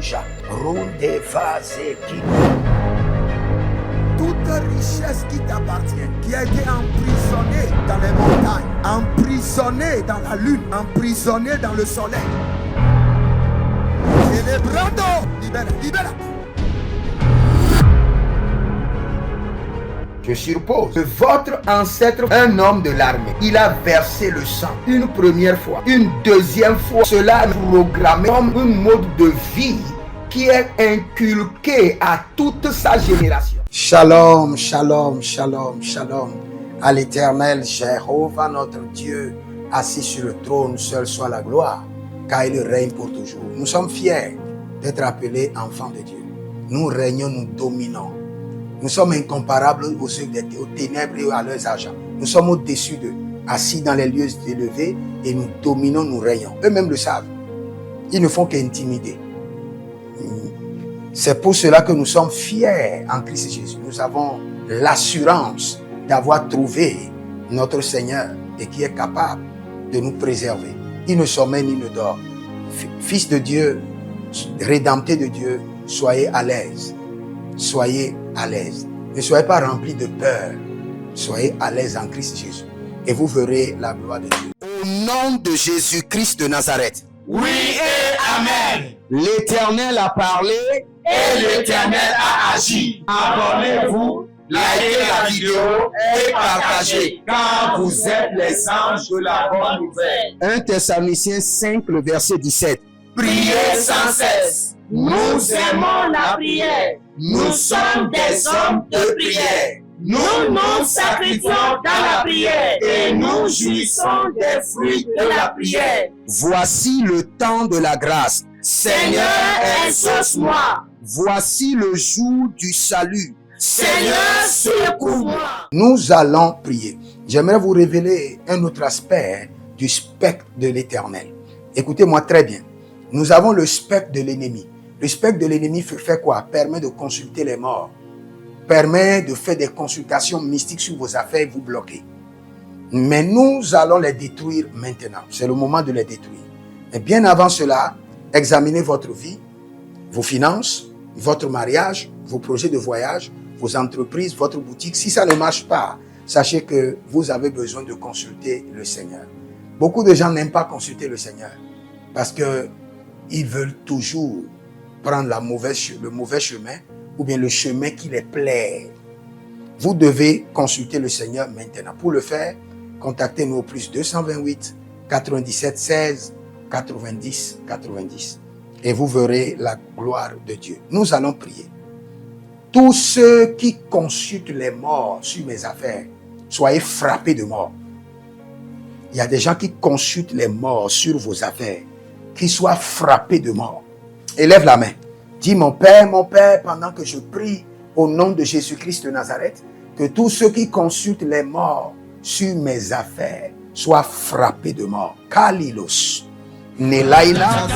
Kaluja, Runde Vazeki. Toute richesse qui t'appartient, qui a été emprisonnée dans les montagnes, emprisonnée dans la lune, emprisonnée dans le soleil. Célébrando, libère, libère. Je suppose que votre ancêtre, un homme de l'armée, il a versé le sang une première fois, une deuxième fois. Cela est programmé comme un mode de vie qui est inculqué à toute sa génération. Shalom, shalom, shalom, shalom. À l'Éternel, Jéhovah notre Dieu, assis sur le trône, seul soit la gloire, car il règne pour toujours. Nous sommes fiers d'être appelés enfants de Dieu. Nous régnons, nous dominons. Nous sommes incomparables aux ténèbres et à leurs agents. Nous sommes au-dessus d'eux, assis dans les lieux élevés, et nous dominons, nous régnons. Eux-mêmes le savent. Ils ne font qu'intimider. C'est pour cela que nous sommes fiers en Christ Jésus. Nous avons l'assurance d'avoir trouvé notre Seigneur et qui est capable de nous préserver. Il ne sommeille ni ne dort. Fils de Dieu, rédempté de Dieu, soyez à l'aise. Soyez à l'aise. Ne soyez pas remplis de peur. Soyez à l'aise en Christ Jésus. Et vous verrez la gloire de Dieu. Au nom de Jésus-Christ de Nazareth. Oui et Amen. L'Éternel a parlé et l'Éternel a agi. Abonnez-vous, likez la vidéo et partagez, car vous êtes les anges de la bonne nouvelle. 1 Thessaloniciens 5, le verset 17. Priez sans cesse. Nous aimons la prière. Nous sommes des hommes de prière. Nous nous sacrifions dans la prière et nous jouissons des fruits de la prière. Voici le temps de la grâce. Seigneur, exauce-moi. Voici le jour du salut. Seigneur, secours-moi. Nous allons prier. J'aimerais vous révéler un autre aspect du spectre de l'Éternel. Écoutez-moi très bien. Nous avons le spectre de l'ennemi. Le spectre de l'ennemi fait quoi? Permet de consulter les morts. Permet de faire des consultations mystiques sur vos affaires et vous bloquer. Mais nous allons les détruire maintenant. C'est le moment de les détruire. Et bien avant cela, examinez votre vie, vos finances, votre mariage, vos projets de voyage, vos entreprises, votre boutique. Si ça ne marche pas, sachez que vous avez besoin de consulter le Seigneur. Beaucoup de gens n'aiment pas consulter le Seigneur parce que ils veulent toujours prendre le mauvais chemin ou bien le chemin qui les plaît. Vous devez consulter le Seigneur maintenant. Pour le faire, contactez-nous au plus 228 97 16 90 90 et vous verrez la gloire de Dieu. Nous allons prier. Tous ceux qui consultent les morts sur mes affaires, soyez frappés de mort. Il y a des gens qui consultent les morts sur vos affaires, qu'ils soient frappés de mort. Élève la main. Dis mon Père, pendant que je prie au nom de Jésus-Christ de Nazareth, que tous ceux qui consultent les morts sur mes affaires soient frappés de mort. Kalilos. Nelaila.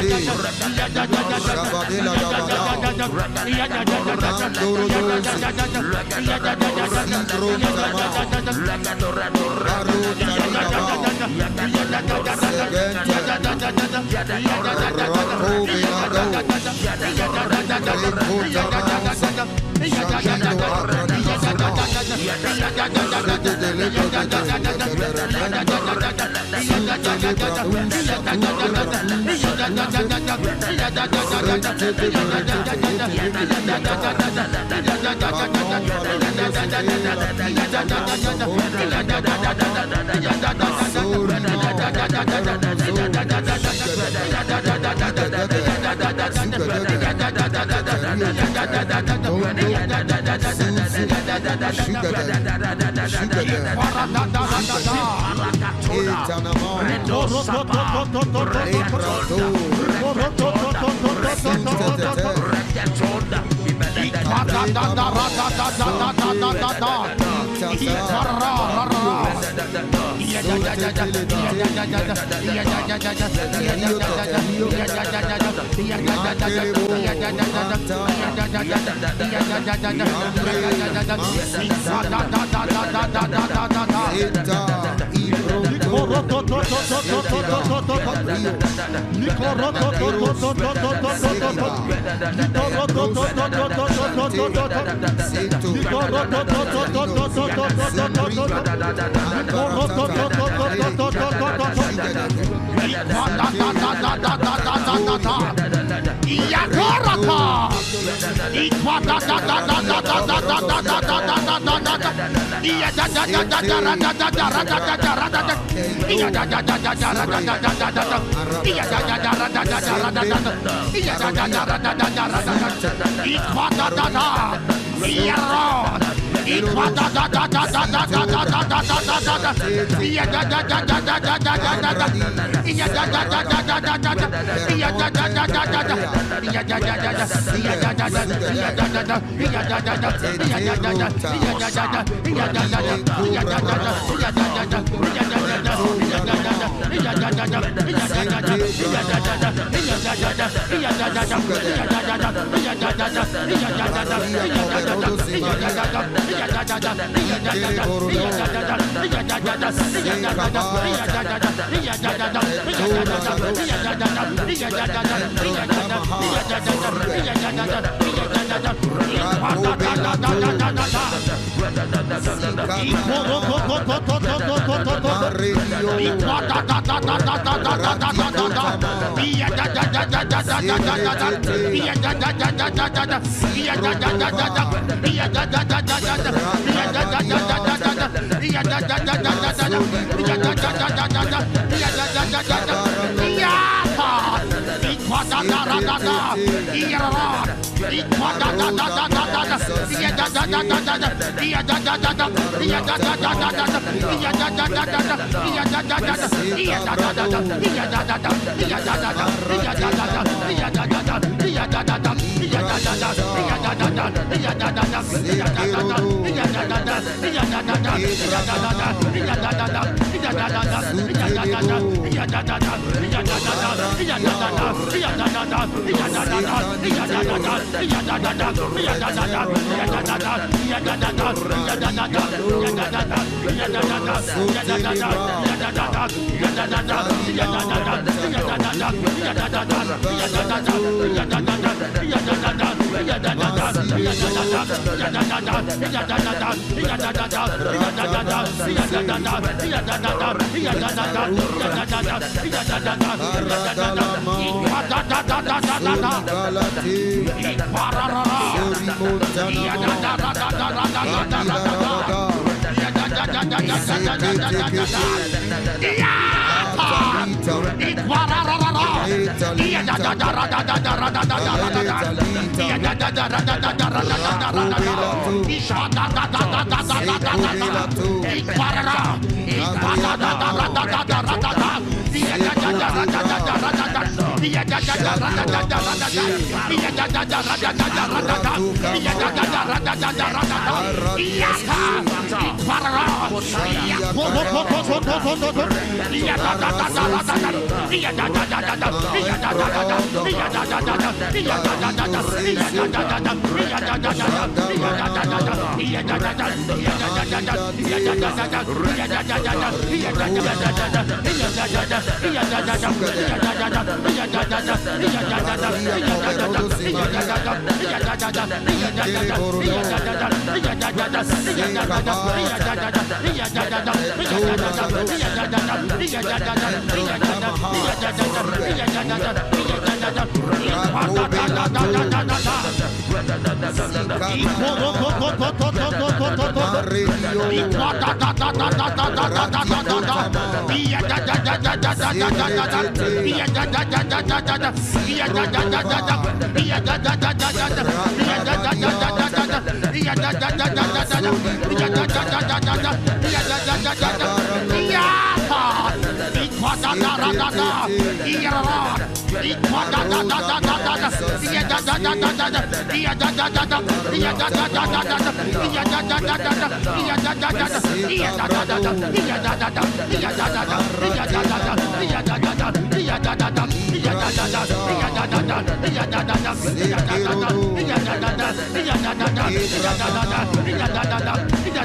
Thank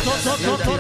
Iya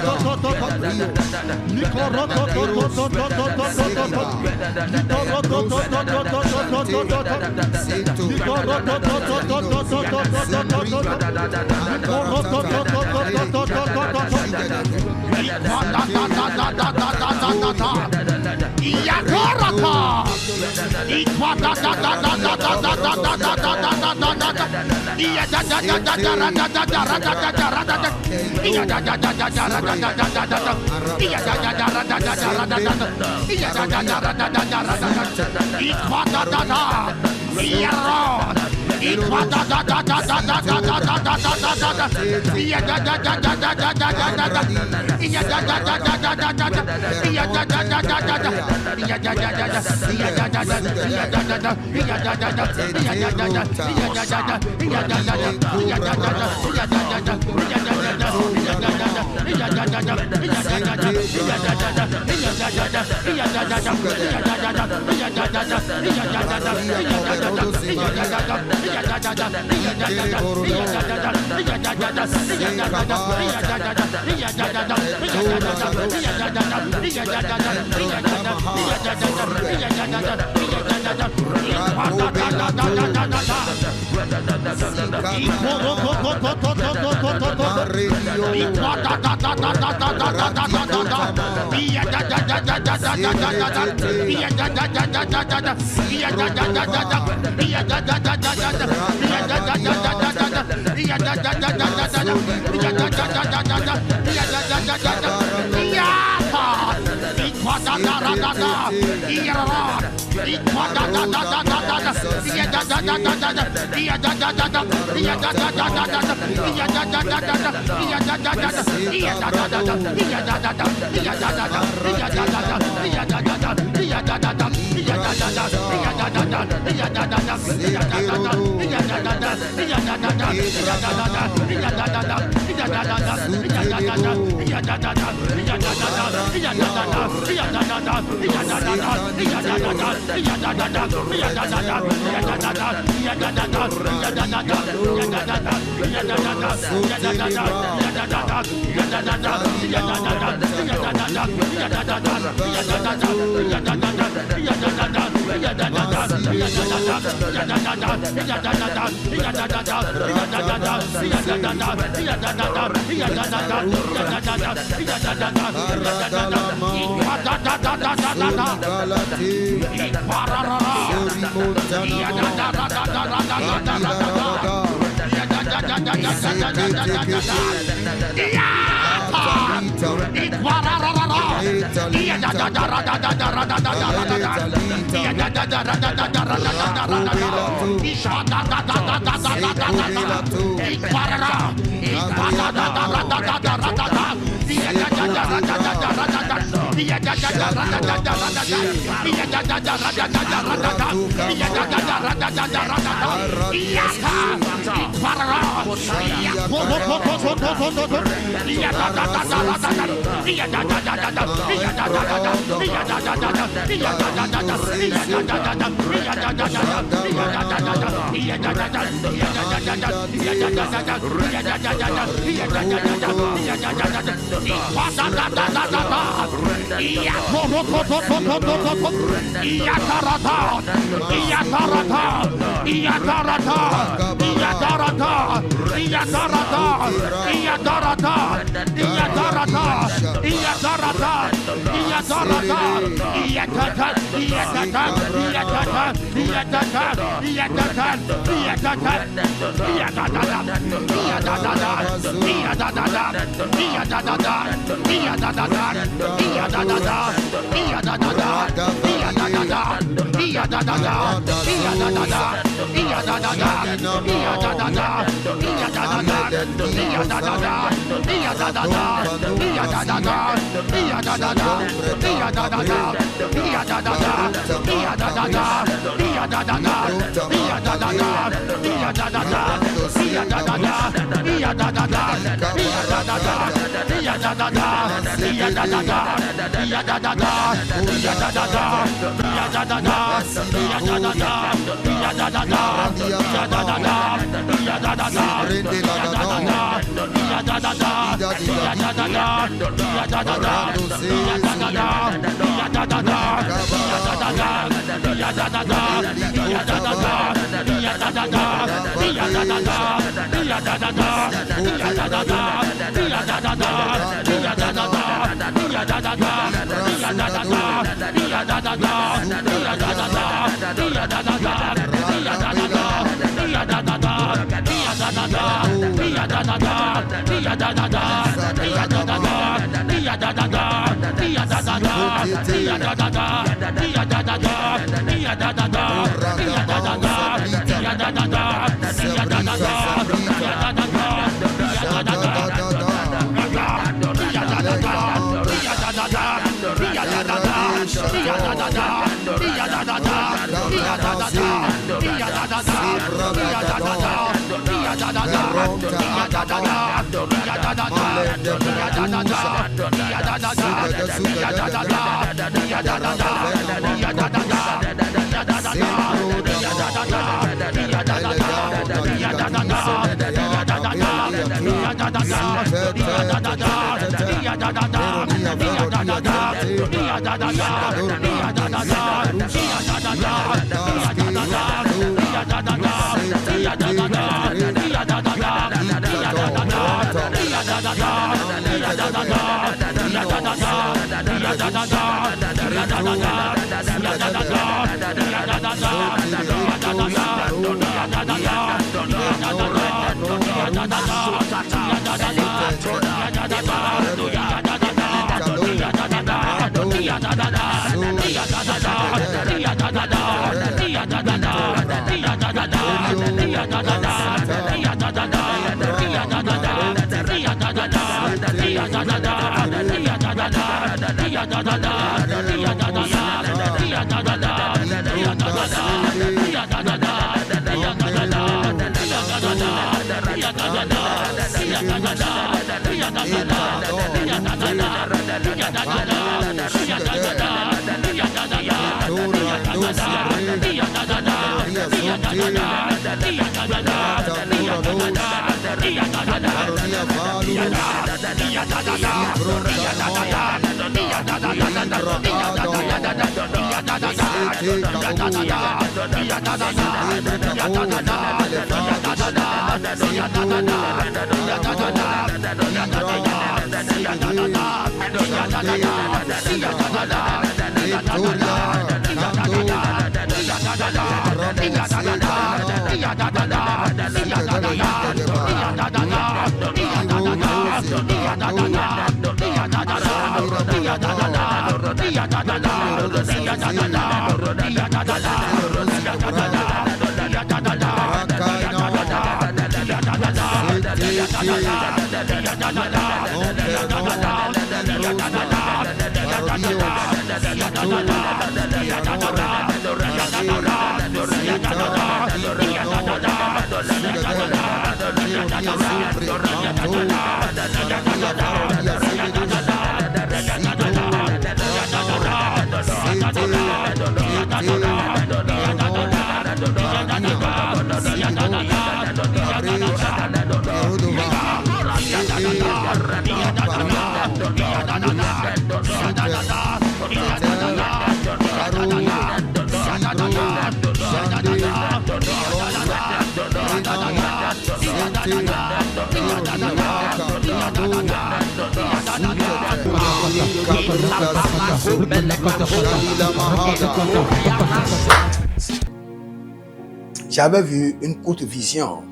J'avais vu une courte vision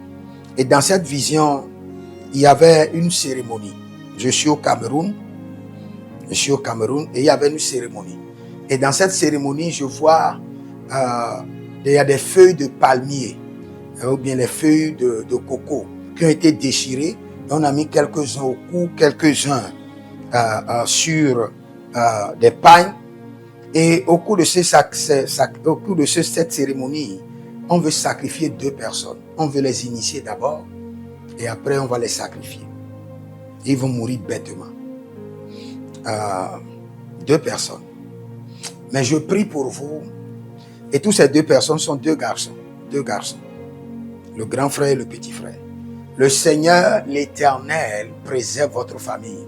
et dans cette vision, il y avait une cérémonie. Je suis au Cameroun et il y avait une cérémonie. Et dans cette cérémonie, je vois il y a des feuilles de palmier ou bien les feuilles de coco qui ont été déchirées. On a mis quelques-uns au cou, quelques-uns sur des pagnes. Et au cours de cette cérémonie, on veut sacrifier 2 personnes. On veut les initier d'abord et après on va les sacrifier. Ils vont mourir bêtement. 2 personnes. Mais je prie pour vous. Et tous ces 2 personnes sont 2 garçons. 2 garçons. Le grand frère et le petit frère. Le Seigneur, l'Éternel, préserve votre famille.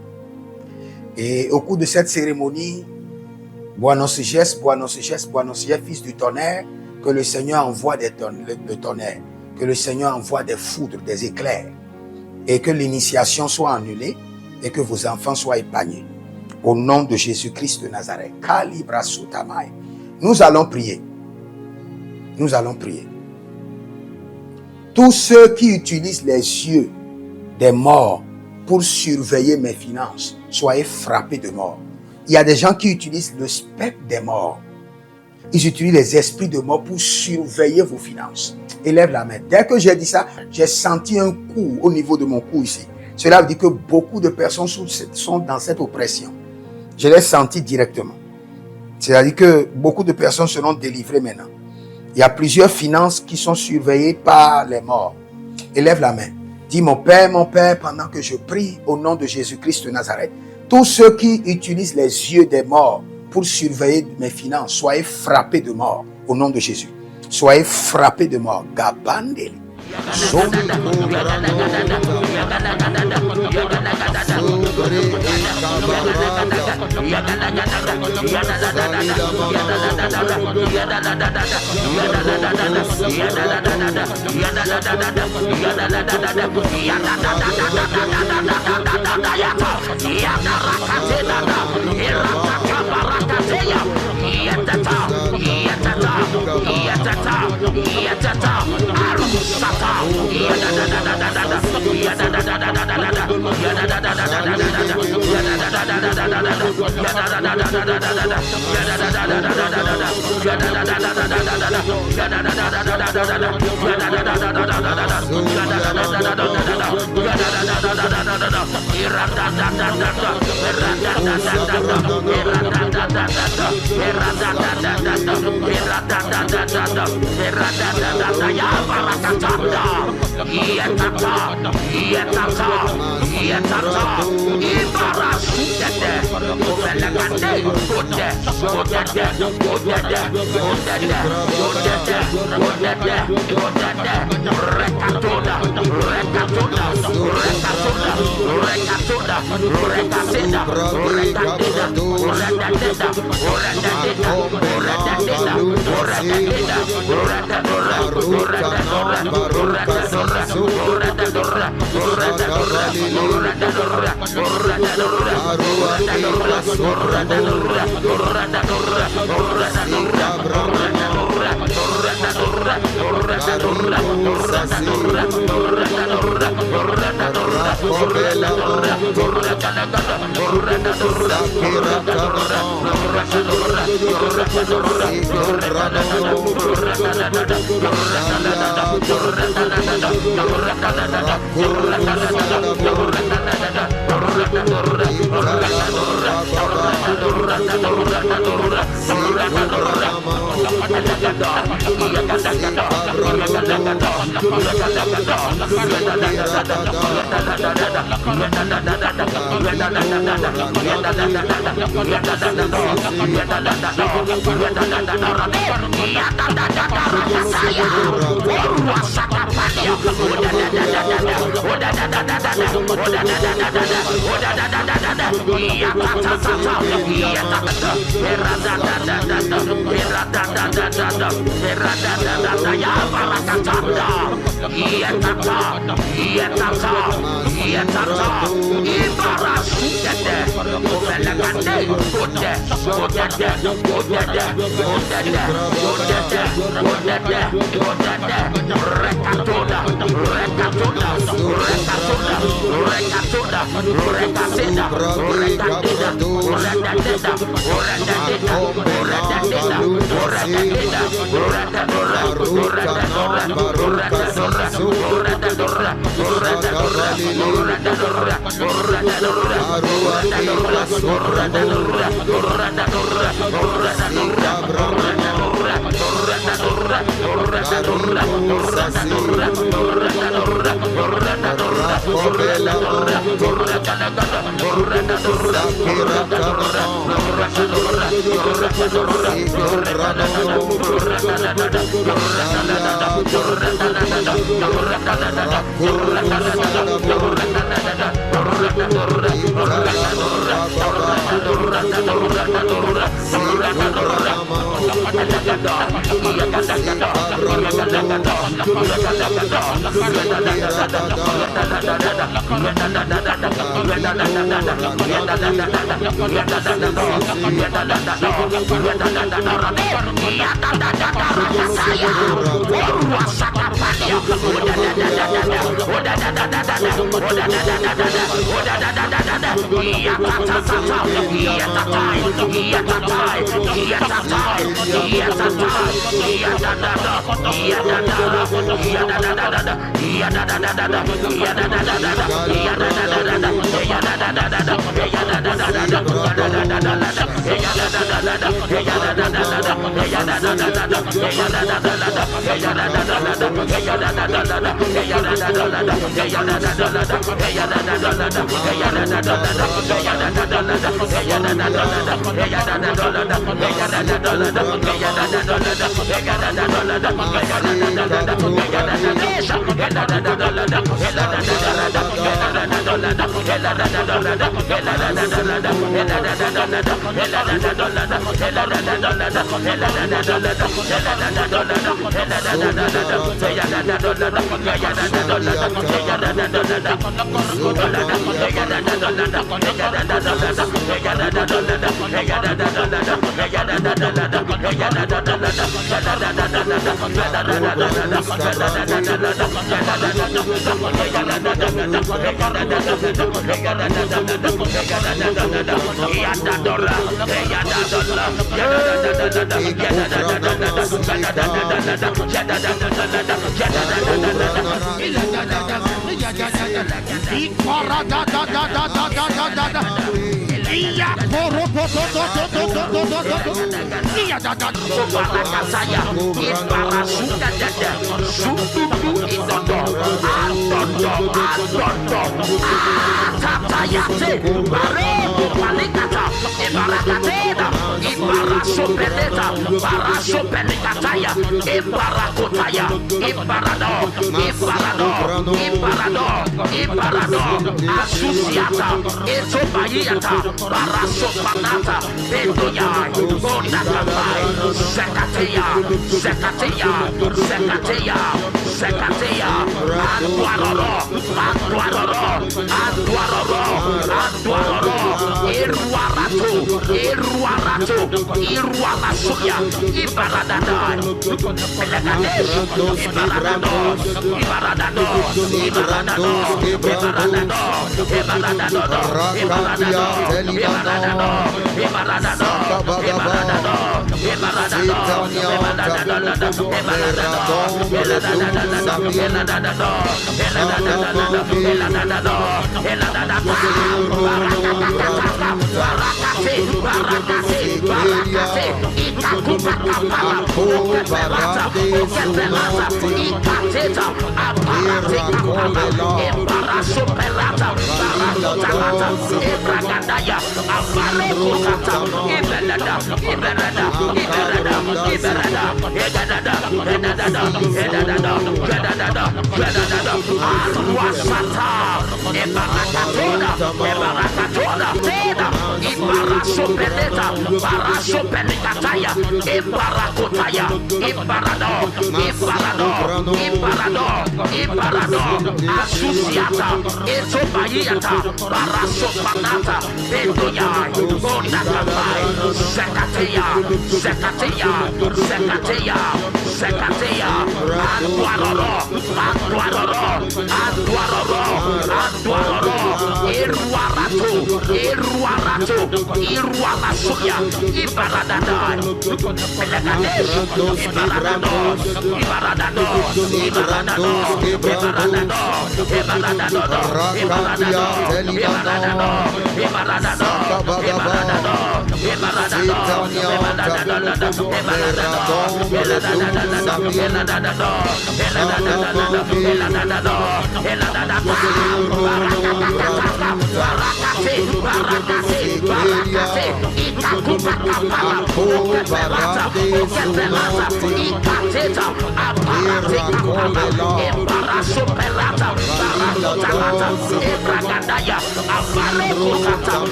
Et au cours de cette cérémonie, Boanossigès, fils du tonnerre, que le Seigneur envoie le tonnerre, que le Seigneur envoie des foudres, des éclairs, et que l'initiation soit annulée et que vos enfants soient épargnés. Au nom de Jésus-Christ de Nazareth. Nous allons prier. Nous allons prier. Tous ceux qui utilisent les yeux des morts pour surveiller mes finances, soyez frappés de mort. Il y a des gens qui utilisent le spectre des morts. Ils utilisent les esprits de mort pour surveiller vos finances. Élève la main. Dès que j'ai dit ça, j'ai senti un coup au niveau de mon cou ici. Cela veut dire que beaucoup de personnes sont dans cette oppression. Je l'ai senti directement. C'est-à-dire que beaucoup de personnes seront délivrées maintenant. Il y a plusieurs finances qui sont surveillées par les morts. Élève la main. Dis, mon Père, pendant que je prie au nom de Jésus-Christ de Nazareth, tous ceux qui utilisent les yeux des morts pour surveiller mes finances, soyez frappés de mort au nom de Jésus. Soyez frappés de mort. Gabandeli.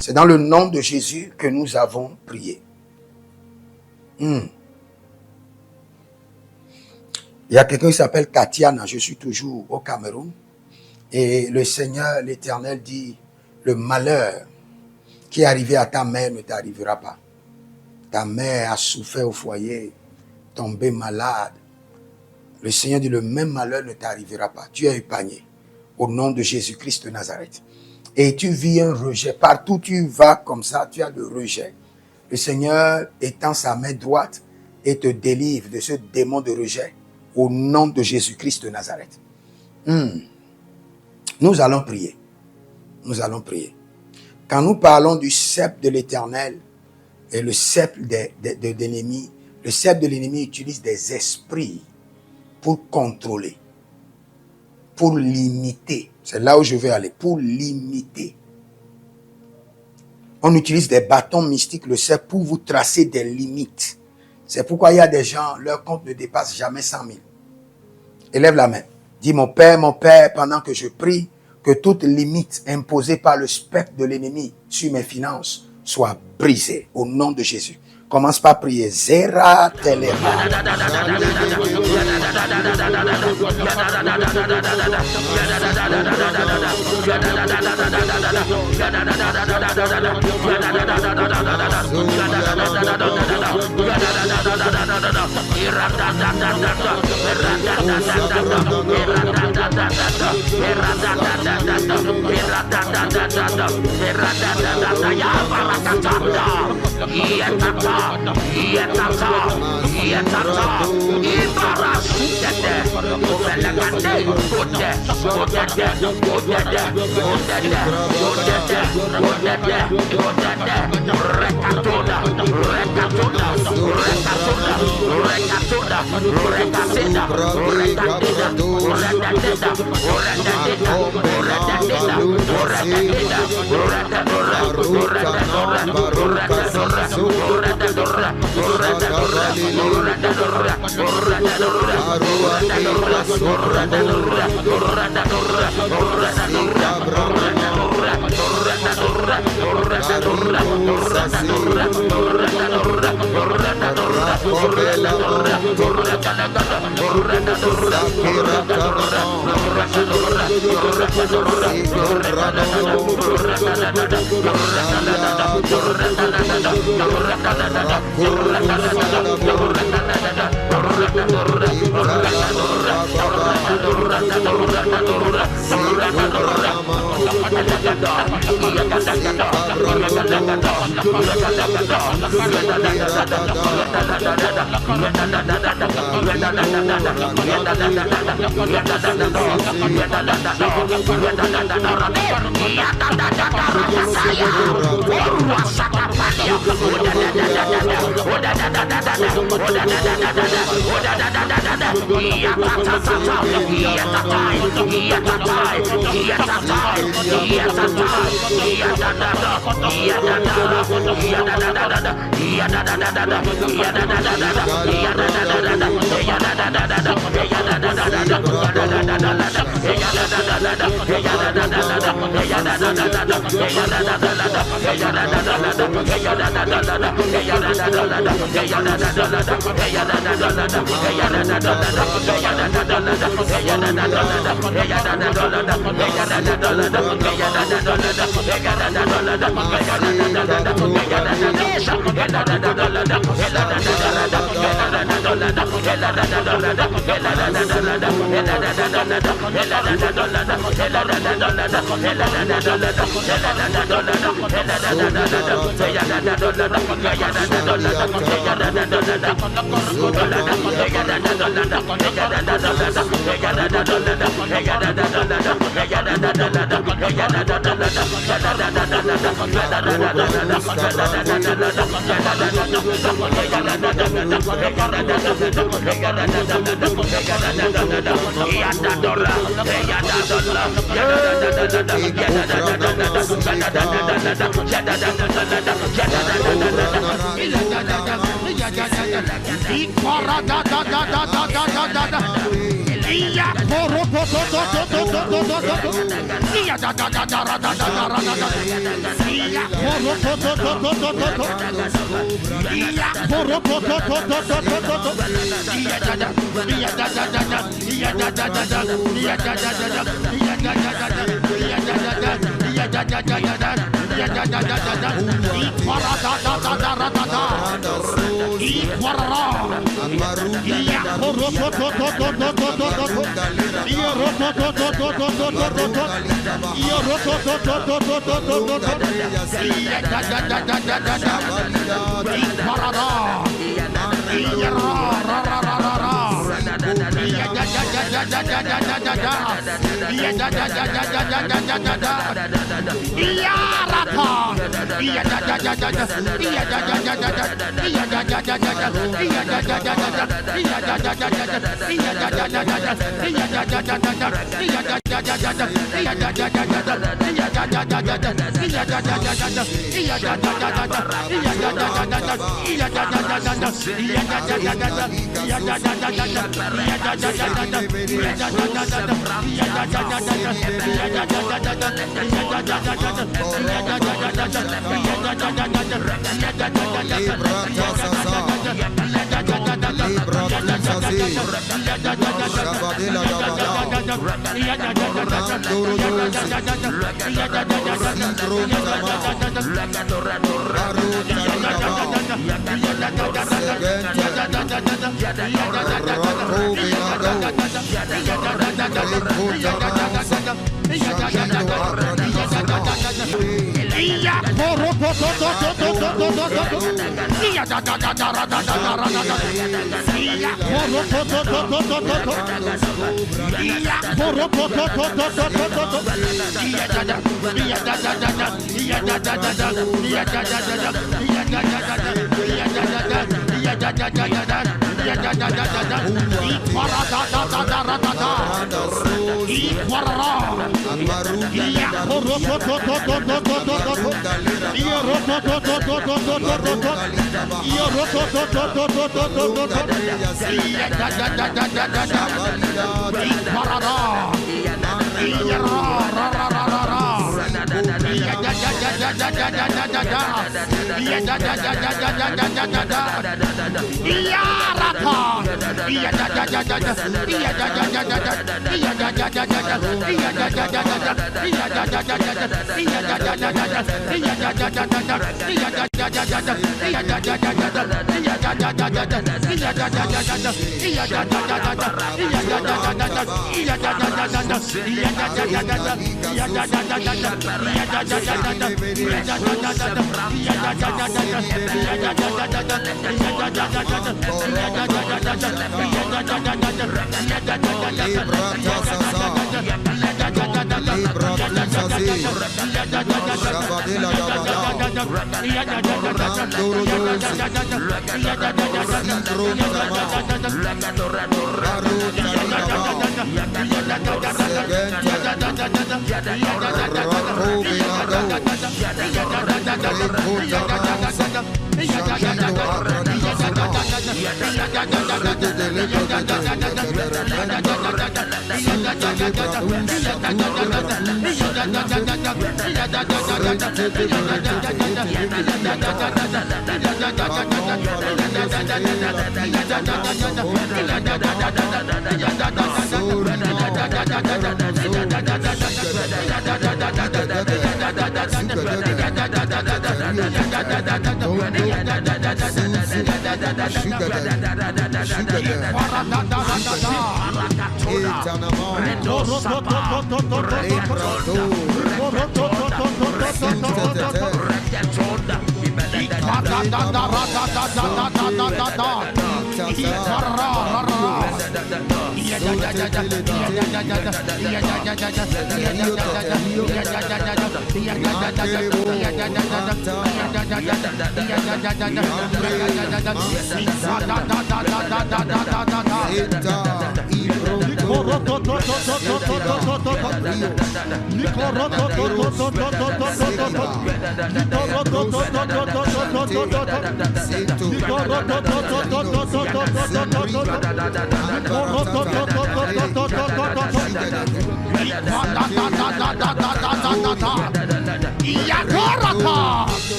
C'est dans le nom de Jésus que nous avons prié. Il y a quelqu'un qui s'appelle Katiana, je suis toujours au Cameroun. Et le Seigneur, l'Éternel dit, le malheur qui est arrivé à ta mère ne t'arrivera pas. Ta mère a souffert au foyer, tombée malade. Le Seigneur dit, le même malheur ne t'arrivera pas. Tu es épargné. Au nom de Jésus-Christ de Nazareth. Et tu vis un rejet. Partout où tu vas comme ça, tu as le rejet. Le Seigneur étend sa main droite et te délivre de ce démon de rejet. Au nom de Jésus-Christ de Nazareth. Nous allons prier. Nous allons prier. Quand nous parlons du sceptre de l'Éternel et le sceptre de l'ennemi, le sceptre de l'ennemi utilise des esprits pour contrôler, pour limiter. C'est là où je vais aller, pour limiter. On utilise des bâtons mystiques, le sceptre, pour vous tracer des limites. C'est pourquoi il y a des gens, leur compte ne dépasse jamais 100 000. Élève la main. Dis, mon Père, pendant que je prie, que toute limite imposée par le spectre de l'ennemi sur mes finances soit brisée au nom de Jésus. Commence par prier. Zera telema.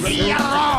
Iyara,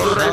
Rata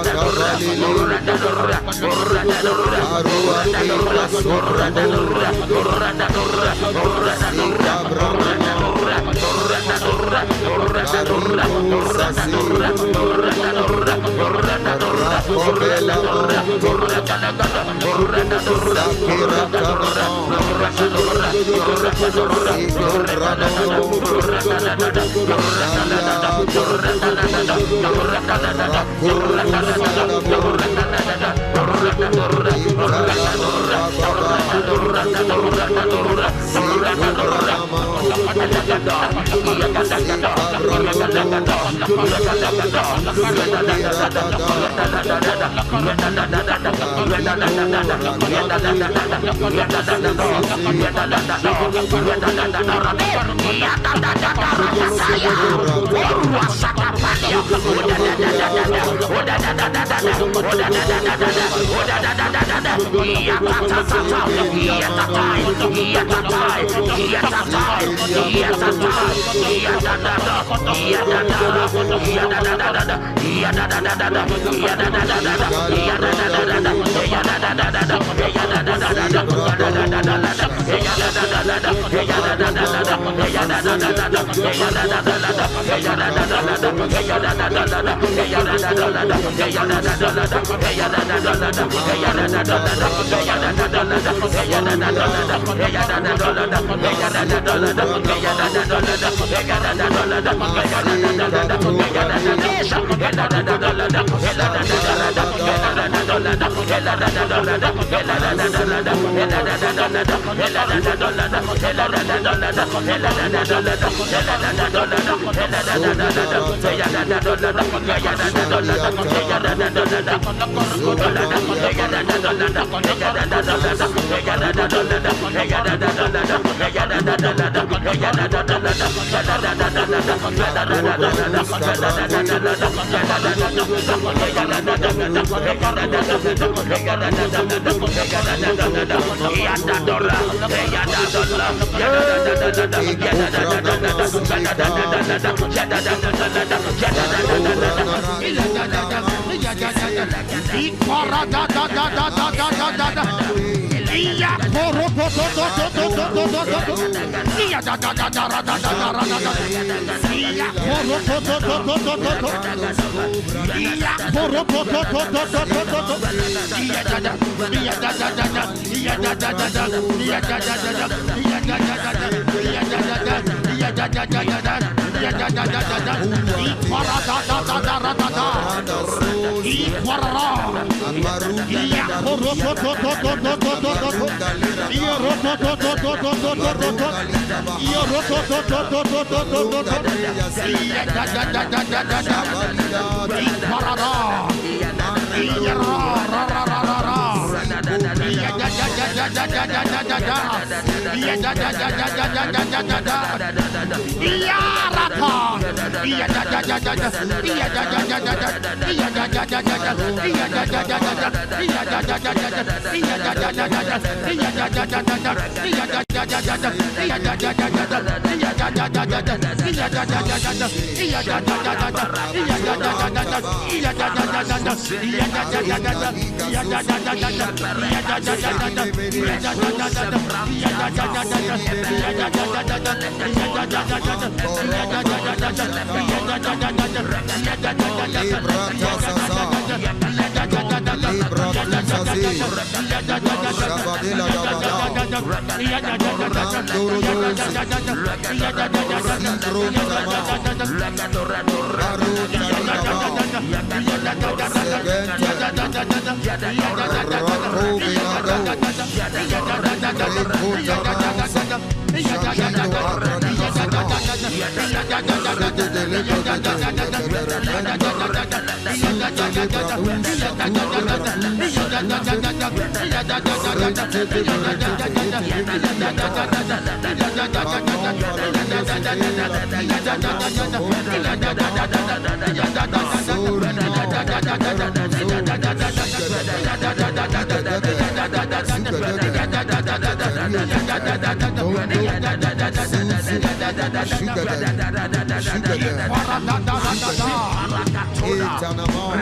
Eternellement,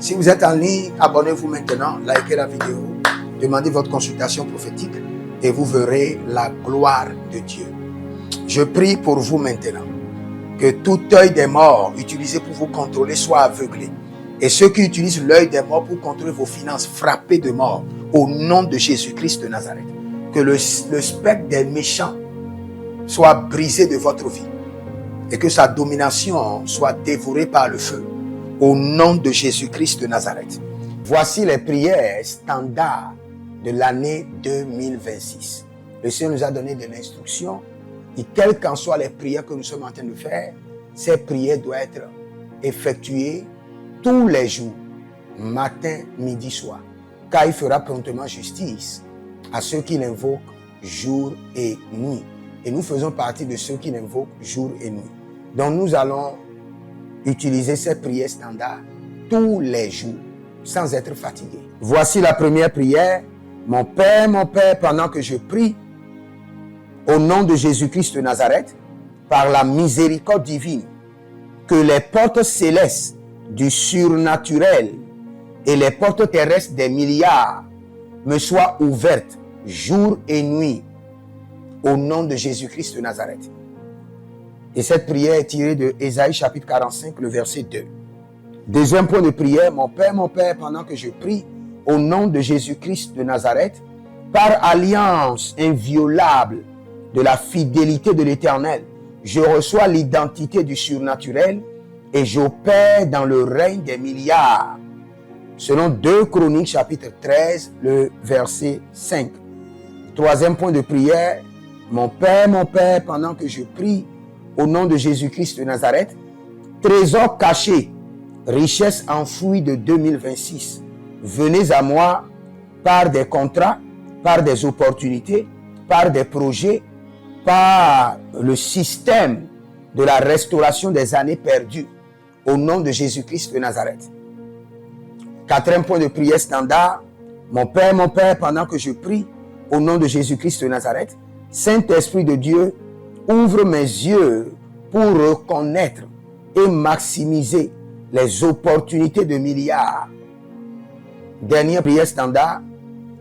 Si vous êtes en ligne, abonnez-vous maintenant, likez la vidéo, demandez votre consultation prophétique et vous verrez la gloire de Dieu. Je prie pour vous maintenant que tout œil des morts utilisé pour vous contrôler soit aveuglé. Et ceux qui utilisent l'œil des morts pour contrôler vos finances frappés de mort au nom de Jésus-Christ de Nazareth. Que le spectre des méchants soit brisé de votre vie et que sa domination soit dévorée par le feu au nom de Jésus-Christ de Nazareth. Voici les prières standards de l'année 2026. Le Seigneur nous a donné de l'instruction et quelles qu'en soient les prières que nous sommes en train de faire, ces prières doivent être effectuées tous les jours, matin, midi, soir. Car il fera promptement justice à ceux qui l'invoquent jour et nuit. Et nous faisons partie de ceux qui l'invoquent jour et nuit. Donc nous allons utiliser ces prières standards tous les jours, sans être fatigués. Voici la première prière. Mon Père, pendant que je prie, au nom de Jésus-Christ de Nazareth, par la miséricorde divine, que les portes célestes du surnaturel et les portes terrestres des milliards me soient ouvertes jour et nuit, au nom de Jésus-Christ de Nazareth. Et cette prière est tirée de Ésaïe chapitre 45, le verset 2. Deuxième point de prière, mon Père, pendant que je prie, au nom de Jésus-Christ de Nazareth, par alliance inviolable de la fidélité de l'Éternel, je reçois l'identité du surnaturel et j'opère dans le règne des milliards. Selon 2 Chroniques chapitre 13, le verset 5. Troisième point de prière, mon Père, pendant que je prie, au nom de Jésus-Christ de Nazareth, trésor caché, richesse enfouie de 2026, venez à moi par des contrats, par des opportunités, par des projets, par le système de la restauration des années perdues, au nom de Jésus-Christ de Nazareth. Quatrième point de prière standard, mon Père, pendant que je prie, au nom de Jésus-Christ de Nazareth, Saint-Esprit de Dieu, ouvre mes yeux pour reconnaître et maximiser les opportunités de milliards. Dernière prière standard,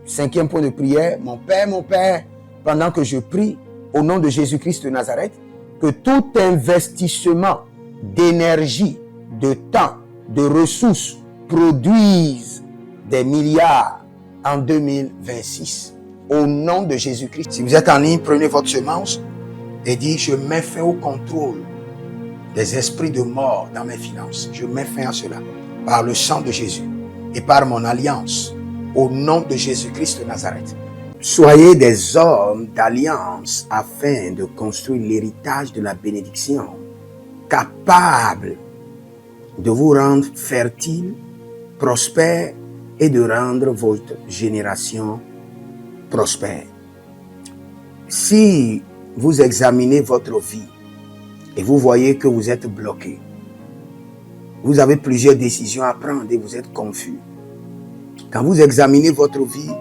cinquième point de prière, mon Père, pendant que je prie, au nom de Jésus-Christ de Nazareth, que tout investissement d'énergie, de temps, de ressources produise des milliards en 2026. Au nom de Jésus-Christ. Si vous êtes en ligne, prenez votre semence et dites, je mets fin au contrôle des esprits de mort dans mes finances. Je mets fin à cela par le sang de Jésus et par mon alliance au nom de Jésus-Christ de Nazareth. Soyez des hommes d'alliance afin de construire l'héritage de la bénédiction, capables de vous rendre fertile prospère et de rendre votre génération prospère. Si vous examinez votre vie et vous voyez que vous êtes bloqué, vous avez plusieurs décisions à prendre et vous êtes confus. Quand vous examinez votre vie,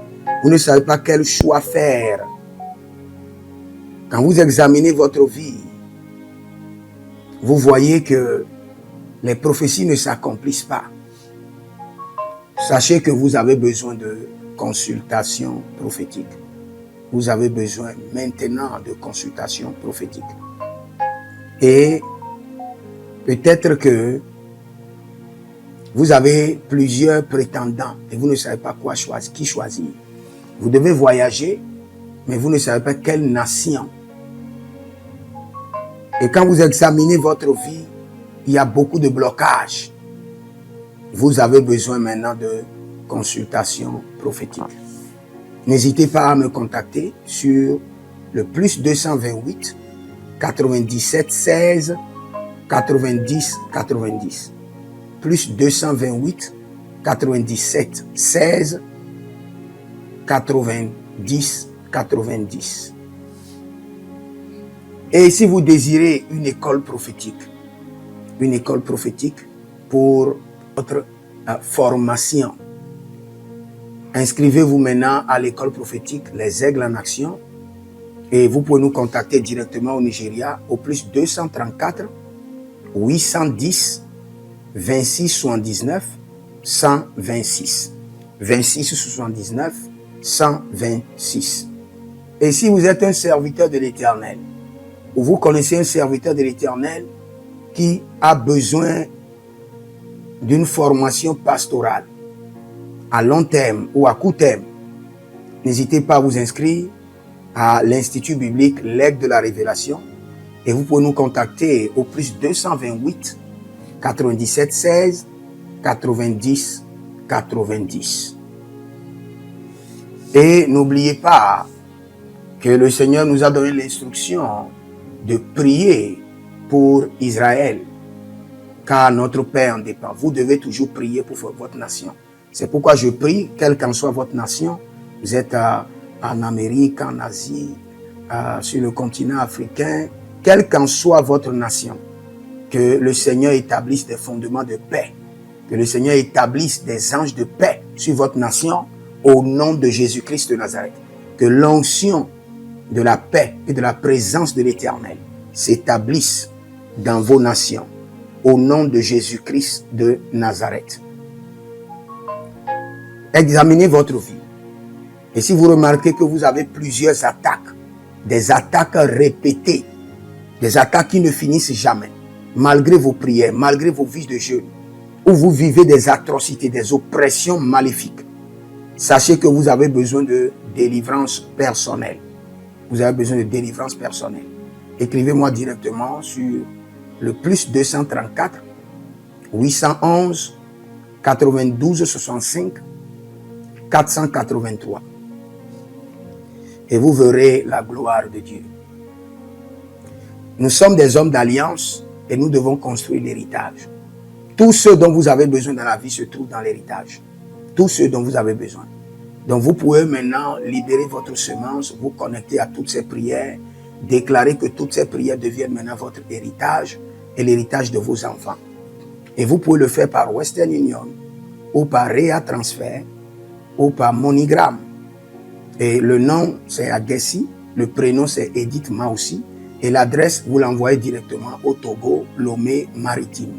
vous ne savez pas quel choix faire. Quand vous examinez votre vie, vous voyez que les prophéties ne s'accomplissent pas. Sachez que vous avez besoin de consultation prophétique. Vous avez besoin maintenant de consultation prophétique. Et peut-être que vous avez plusieurs prétendants et vous ne savez pas qui choisir. Vous devez voyager, mais vous ne savez pas quelle nation. Et quand vous examinez votre vie, il y a beaucoup de blocages. Vous avez besoin maintenant de consultation prophétique. N'hésitez pas à me contacter sur le plus 228 97 16 90 90. Plus 228 97 16 90 90. Et si vous désirez une école prophétique pour votre formation, inscrivez-vous maintenant à l'école prophétique Les Aigles en Action et vous pouvez nous contacter directement au Nigeria au plus 234 810 26 79 126. 26 79 126. Et si vous êtes un serviteur de l'Éternel, ou vous connaissez un serviteur de l'Éternel qui a besoin d'une formation pastorale à long terme ou à court terme, n'hésitez pas à vous inscrire à l'Institut biblique L'Aigle de la Révélation et vous pouvez nous contacter au plus 228 97 16 90 90. Et n'oubliez pas que le Seigneur nous a donné l'instruction de prier pour Israël, car notre paix en dépend. Vous devez toujours prier pour votre nation. C'est pourquoi je prie, quelle qu'en soit votre nation, vous êtes en Amérique, en Asie, sur le continent africain, quelle qu'en soit votre nation, que le Seigneur établisse des fondements de paix, que le Seigneur établisse des anges de paix sur votre nation au nom de Jésus-Christ de Nazareth. Que l'onction de la paix et de la présence de l'Éternel s'établisse dans vos nations au nom de Jésus-Christ de Nazareth. Examinez votre vie. Et si vous remarquez que vous avez plusieurs attaques, des attaques répétées, des attaques qui ne finissent jamais, malgré vos prières, malgré vos vies de jeûne, où vous vivez des atrocités, des oppressions maléfiques, sachez que vous avez besoin de délivrance personnelle. Vous avez besoin de délivrance personnelle. Écrivez-moi directement sur le plus 234 811 92 65 483. Et vous verrez la gloire de Dieu. Nous sommes des hommes d'alliance et nous devons construire l'héritage. Tout ce dont vous avez besoin dans la vie se trouve dans l'héritage. Tout ce dont vous avez besoin. Donc vous pouvez maintenant libérer votre semence, vous connecter à toutes ces prières, déclarer que toutes ces prières deviennent maintenant votre héritage et l'héritage de vos enfants. Et vous pouvez le faire par Western Union ou par Rea Transfer ou par MoneyGram. Et le nom c'est Agessi, le prénom c'est Edith Maussi et l'adresse vous l'envoyez directement au Togo, Lomé Maritime.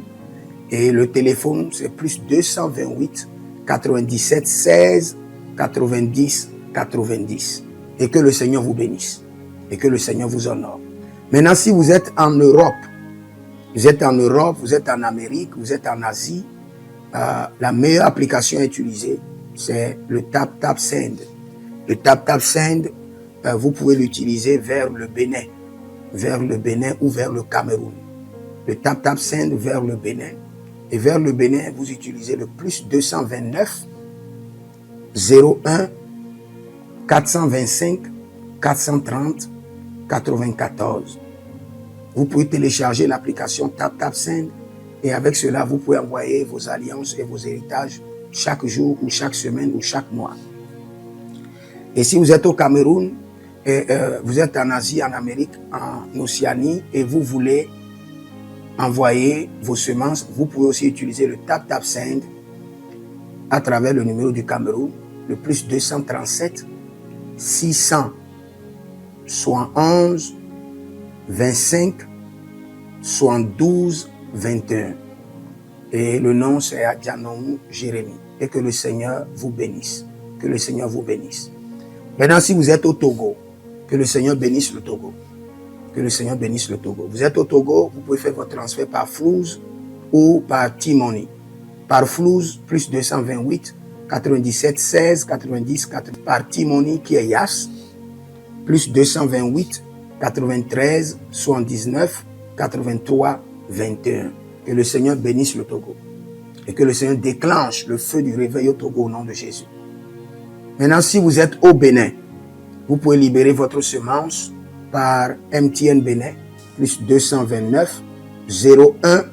Et le téléphone c'est plus 228 97 16 90 90. Et que le Seigneur vous bénisse. Et que le Seigneur vous honore. Maintenant, si vous êtes en Europe, vous êtes en Amérique, vous êtes en Asie, la meilleure application à utiliser, c'est le TapTapSend. Le TapTapSend, vous pouvez l'utiliser vers le Bénin ou vers le Cameroun. Le TapTapSend vers le Bénin. Et vers le Bénin, vous utilisez le plus 229 01 425 430 94. Vous pouvez télécharger l'application TapTapSend et avec cela, vous pouvez envoyer vos alliances et vos héritages chaque jour ou chaque semaine ou chaque mois. Et si vous êtes au Cameroun, et, vous êtes en Asie, en Amérique, en Océanie, et vous voulez envoyer vos semences, vous pouvez aussi utiliser le Tap Send à travers le numéro du Cameroun, le plus 237 671 25 72 21. Et le nom c'est Adjanou Jérémie. Et que le Seigneur vous bénisse. Que le Seigneur vous bénisse. Maintenant, si vous êtes au Togo, que le Seigneur bénisse le Togo. Que le Seigneur bénisse le Togo. Vous êtes au Togo, vous pouvez faire votre transfert par Flouz ou par T-Money. Par Flouz, plus 228 97 16 90 80. Par T-Money qui est Yas, plus 228 93 79 83 21. Que le Seigneur bénisse le Togo. Et que le Seigneur déclenche le feu du réveil au Togo au nom de Jésus. Maintenant, si vous êtes au Bénin, vous pouvez libérer votre semence par MTN Bénin, plus 229 01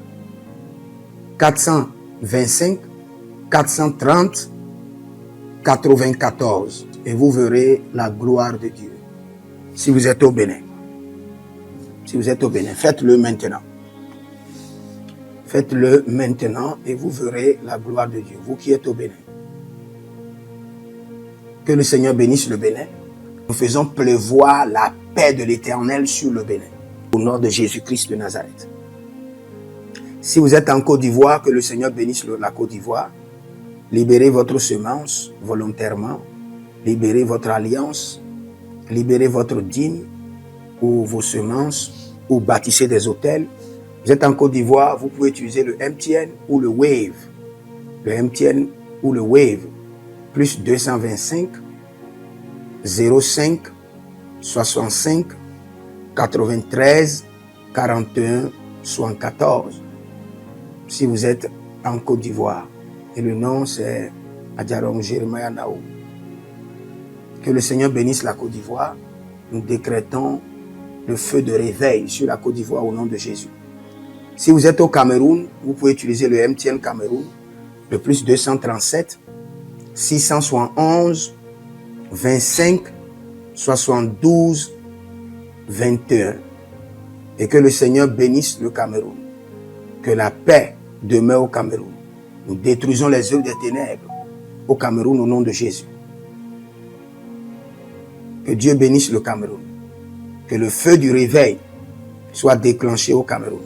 425 430 94. Et vous verrez la gloire de Dieu. Si vous êtes au Bénin. Si vous êtes au Bénin, faites-le maintenant. Faites-le maintenant et vous verrez la gloire de Dieu, vous qui êtes au Bénin. Que le Seigneur bénisse le Bénin. Nous faisons pleuvoir la paix de l'Éternel sur le Bénin, au nom de Jésus-Christ de Nazareth. Si vous êtes en Côte d'Ivoire, que le Seigneur bénisse la Côte d'Ivoire. Libérez votre semence volontairement. Libérez votre alliance. Libérez votre dîme ou vos semences ou bâtissez des hôtels. Vous êtes en Côte d'Ivoire, vous pouvez utiliser le MTN ou le Wave. Le MTN ou le Wave. Plus 225 05 65 93 41 74. Si vous êtes en Côte d'Ivoire. Et le nom c'est Adjaron Jeremiah Naou. Que le Seigneur bénisse la Côte d'Ivoire. Nous décrétons le feu de réveil sur la Côte d'Ivoire au nom de Jésus. Si vous êtes au Cameroun, vous pouvez utiliser le MTN Cameroun, le plus 237 671 25 72 21. Et que le Seigneur bénisse le Cameroun. Que la paix demeure au Cameroun. Nous détruisons les œuvres des ténèbres au Cameroun au nom de Jésus. Que Dieu bénisse le Cameroun. Que le feu du réveil soit déclenché au Cameroun.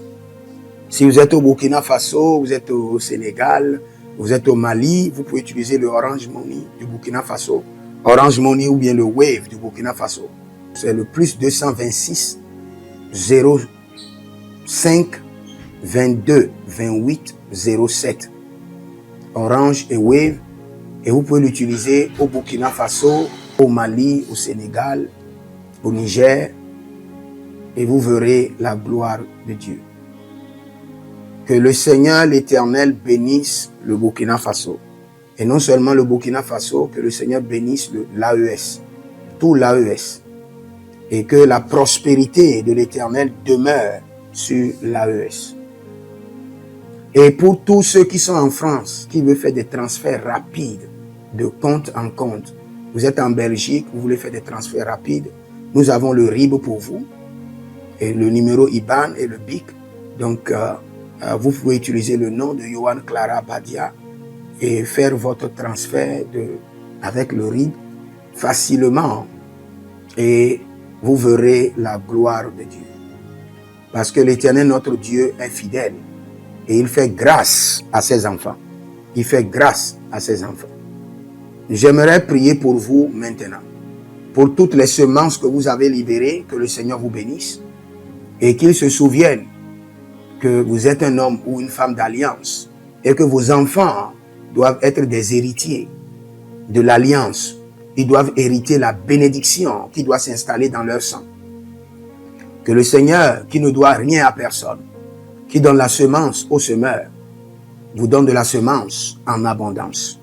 Si vous êtes au Burkina Faso, vous êtes au Sénégal, vous êtes au Mali, vous pouvez utiliser le Orange Money du Burkina Faso. Orange Money ou bien le Wave du Burkina Faso. C'est le plus 226 05 22 28 07. Orange et Wave. Et vous pouvez l'utiliser au Burkina Faso, au Mali, au Sénégal, au Niger. Et vous verrez la gloire de Dieu. Que le Seigneur l'Éternel bénisse le Burkina Faso. Et non seulement le Burkina Faso, que le Seigneur bénisse l'AES, tout l'AES. Et que la prospérité de l'Éternel demeure sur l'AES. Et pour tous ceux qui sont en France, qui veulent faire des transferts rapides de compte en compte, vous êtes en Belgique, vous voulez faire des transferts rapides, nous avons le RIB pour vous, et le numéro IBAN et le BIC. Donc, vous pouvez utiliser le nom de Yohan Clara Badia et faire votre transfert avec le RIB facilement et vous verrez la gloire de Dieu. Parce que l'Éternel, notre Dieu, est fidèle et il fait grâce à ses enfants. Il fait grâce à ses enfants. J'aimerais prier pour vous maintenant. Pour toutes les semences que vous avez libérées, que le Seigneur vous bénisse et qu'il se souvienne que vous êtes un homme ou une femme d'alliance et que vos enfants doivent être des héritiers de l'alliance. Ils doivent hériter la bénédiction qui doit s'installer dans leur sang. Que le Seigneur, qui ne doit rien à personne, qui donne la semence au semeur, vous donne de la semence en abondance.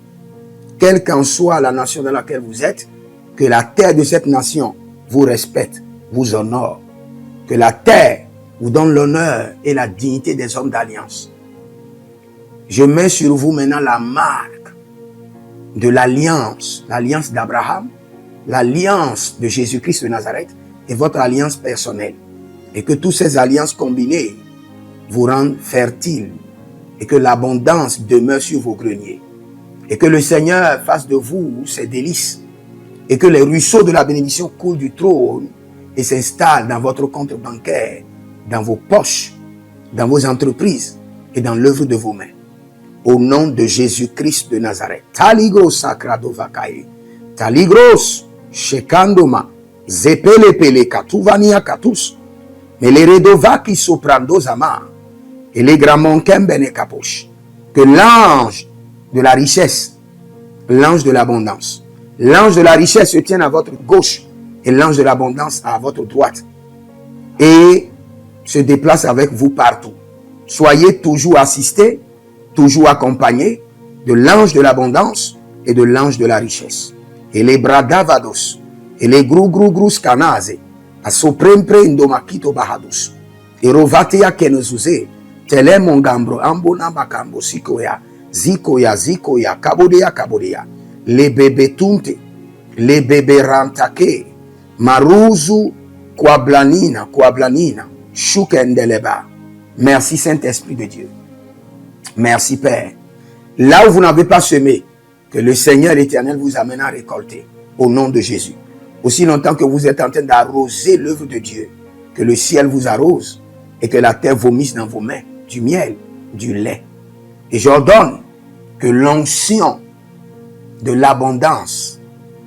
Quelle qu'en soit la nation dans laquelle vous êtes, que la terre de cette nation vous respecte, vous honore. Que la terre vous donne l'honneur et la dignité des hommes d'alliance. Je mets sur vous maintenant la marque de l'alliance d'Abraham, l'alliance de Jésus-Christ de Nazareth et votre alliance personnelle. Et que toutes ces alliances combinées vous rendent fertiles et que l'abondance demeure sur vos greniers. Et que le Seigneur fasse de vous ses délices et que les ruisseaux de la bénédiction coulent du trône et s'installent dans votre compte bancaire, dans vos poches, dans vos entreprises et dans l'œuvre de vos mains. Au nom de Jésus-Christ de Nazareth. Taligros sacrado vakae. Taligros shekandoma. Zepelepele katuvania katus. Meleredovaki soprando zama. Et les gramons kembene kaposh. Que l'ange de la richesse, l'ange de l'abondance, l'ange de la richesse se tienne à votre gauche et l'ange de l'abondance à votre droite. Et se déplace avec vous partout. Soyez toujours assistés, toujours accompagné de l'ange de l'abondance et de l'ange de la richesse. Et les bradavados, et les grou scanaze, a soprempre indomakito bahadus, et rovatea kenezuze, tele mongambro ambona makambo sikoya, zikoya, kabodea, les bébés tunte, les bébés rantake, maruzu, kwablanina, shukendeleba. Merci Saint-Esprit de Dieu. Merci Père. Là où vous n'avez pas semé, que le Seigneur l'Éternel vous amène à récolter. Au nom de Jésus. Aussi longtemps que vous êtes en train d'arroser l'œuvre de Dieu, que le ciel vous arrose et que la terre vomisse dans vos mains du miel, du lait. Et j'ordonne que l'onction de l'abondance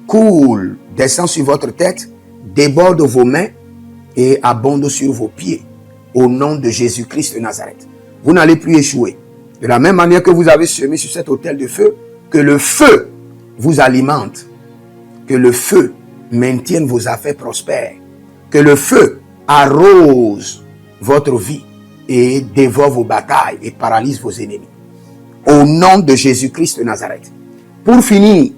coule, descend sur votre tête, déborde vos mains et abonde sur vos pieds. Au nom de Jésus-Christ de Nazareth. Vous n'allez plus échouer. De la même manière que vous avez semé sur cet autel de feu, que le feu vous alimente, que le feu maintienne vos affaires prospères, que le feu arrose votre vie et dévore vos batailles et paralyse vos ennemis. Au nom de Jésus-Christ de Nazareth. Pour finir,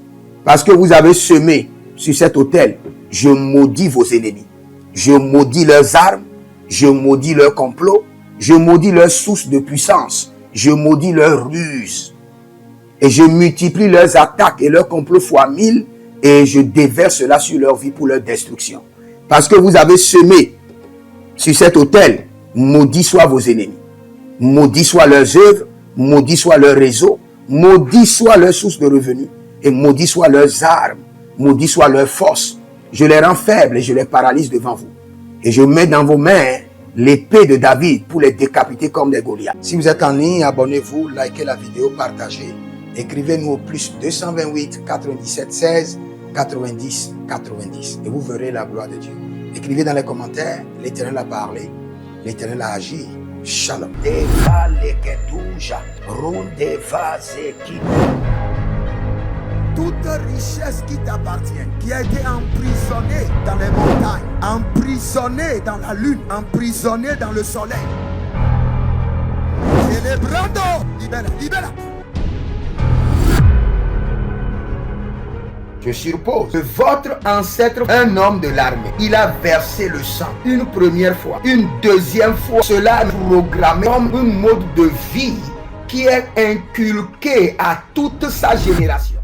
parce que vous avez semé sur cet autel, je maudis vos ennemis. Je maudis leurs armes. Je maudis leur complot, je maudis leur source de puissance, je maudis leur ruse. Et je multiplie leurs attaques et leurs complots fois 1000 et je déverse cela sur leur vie pour leur destruction. Parce que vous avez semé sur cet autel, maudit soient vos ennemis, maudit soient leurs œuvres, maudit soit leur réseau, maudit soit leur source de revenus et maudit soient leurs armes, maudit soit leur force. Je les rends faibles et je les paralyse devant vous. Et je mets dans vos mains l'épée de David pour les décapiter comme des Goliaths. Si vous êtes en ligne, abonnez-vous, likez la vidéo, partagez. Écrivez-nous au plus 228 97 16 90 90 et vous verrez la gloire de Dieu. Écrivez dans les commentaires, l'Éternel a parlé, l'Éternel a agi. Shalom. Toute richesse qui t'appartient, qui a été emprisonnée dans les montagnes, emprisonnée dans la lune, emprisonnée dans le soleil. Célébrando, libera. Je suppose que votre ancêtre, un homme de l'armée, il a versé le sang une première fois, une deuxième fois. Cela est programmé comme un mode de vie qui est inculqué à toute sa génération.